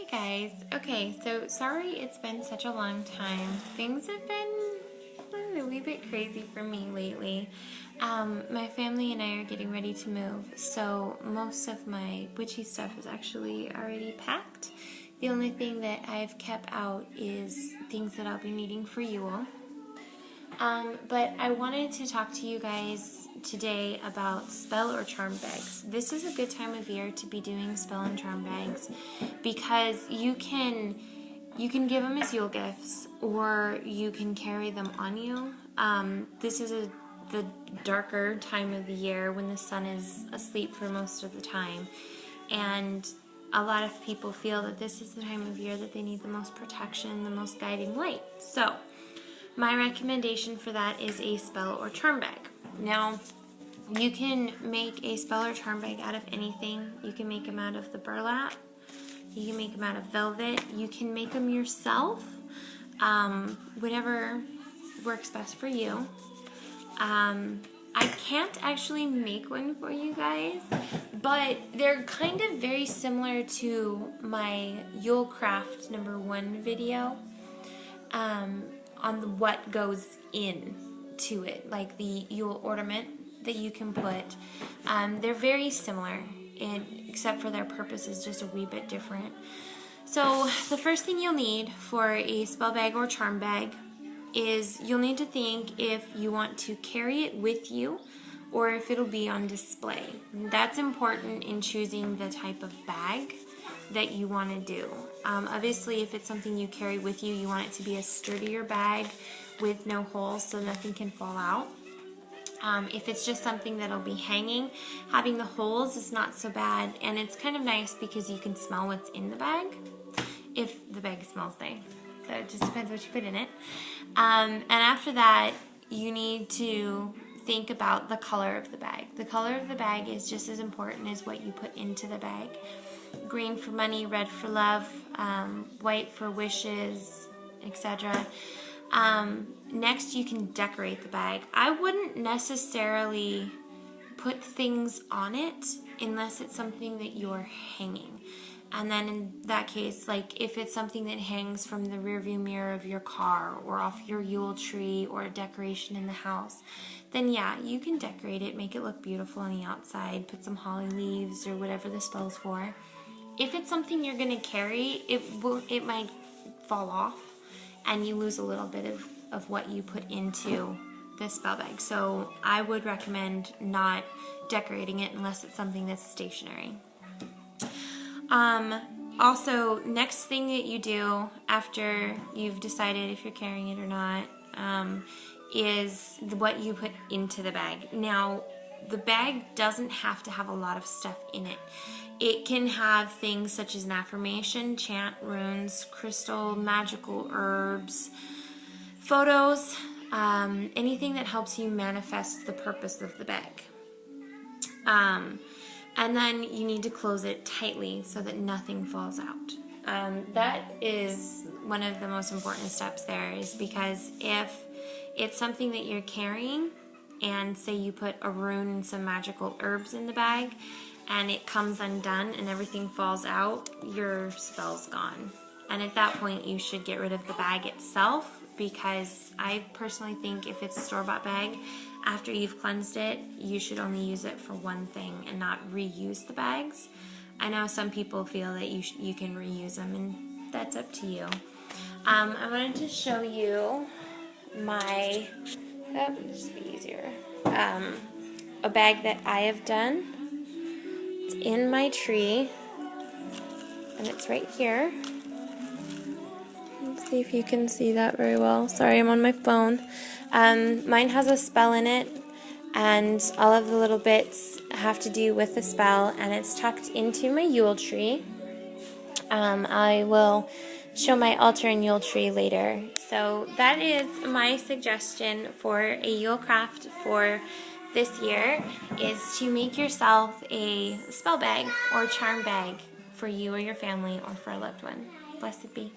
Hi guys. Okay, so sorry it's been such a long time. Things have been a wee bit crazy for me lately. My family and I are getting ready to move, so most of my witchy stuff is actually already packed. The only thing that I've kept out is things that I'll be needing for Yule. But I wanted to talk to you guys today about spell or charm bags. This is a good time of year to be doing spell and charm bags because you can give them as Yule gifts or you can carry them on you. This is the darker time of the year when the sun is asleep for most of the time, and a lot of people feel that this is the time of year that they need the most protection, the most guiding light. So my recommendation for that is a spell or charm bag. Now, you can make a spell or charm bag out of anything. You can make them out of the burlap. You can make them out of velvet. You can make them yourself. Whatever works best for you. I can't actually make one for you guys, but they're kind of very similar to my Yule Craft #1 video. On what goes in to it, like the Yule ornament that you can put. They're very similar, except for their purpose is just a wee bit different. So the first thing you'll need for a spell bag or charm bag is you'll need to think if you want to carry it with you or if it'll be on display. That's important in choosing the type of bag that you want to do. Obviously, if it's something you carry with you, you want it to be a sturdier bag with no holes so nothing can fall out. If it's just something that'll be hanging, having the holes is not so bad, and it's kind of nice because you can smell what's in the bag, if the bag smells nice. So it just depends what you put in it. And after that, you need to think about the color of the bag. The color of the bag is just as important as what you put into the bag. Green for money, red for love, white for wishes, etc. Next, you can decorate the bag. I wouldn't necessarily put things on it unless it's something that you're hanging. And then in that case, like if it's something that hangs from the rearview mirror of your car or off your Yule tree or a decoration in the house, then yeah, you can decorate it, make it look beautiful on the outside, put some holly leaves or whatever the spell's for. If it's something you're going to carry, it might fall off and you lose a little bit of what you put into the spell bag. So I would recommend not decorating it unless it's something that's stationary. Also, next thing that you do after you've decided if you're carrying it or not, is what you put into the bag. Now, the bag doesn't have to have a lot of stuff in it. It can have things such as an affirmation, chant, runes, crystal, magical herbs, photos, anything that helps you manifest the purpose of the bag. And then you need to close it tightly so that nothing falls out. That is one of the most important steps there, is because if it's something that you're carrying and say you put a rune and some magical herbs in the bag and it comes undone and everything falls out, your spell's gone. And at that point you should get rid of the bag itself, because I personally think if it's a store-bought bag, after you've cleansed it, you should only use it for one thing and not reuse the bags. I know some people feel that you can reuse them, and that's up to you. I wanted to show you my, this will be easier, a bag that I have done. It's in my tree, and it's right here. Let's see if you can see that very well. Sorry, I'm on my phone. Mine has a spell in it, and all of the little bits have to do with the spell, and it's tucked into my Yule tree. I will show my altar and Yule tree later. So that is my suggestion for a Yule craft for this year, is to make yourself a spell bag or charm bag for you or your family or for a loved one. Blessed be.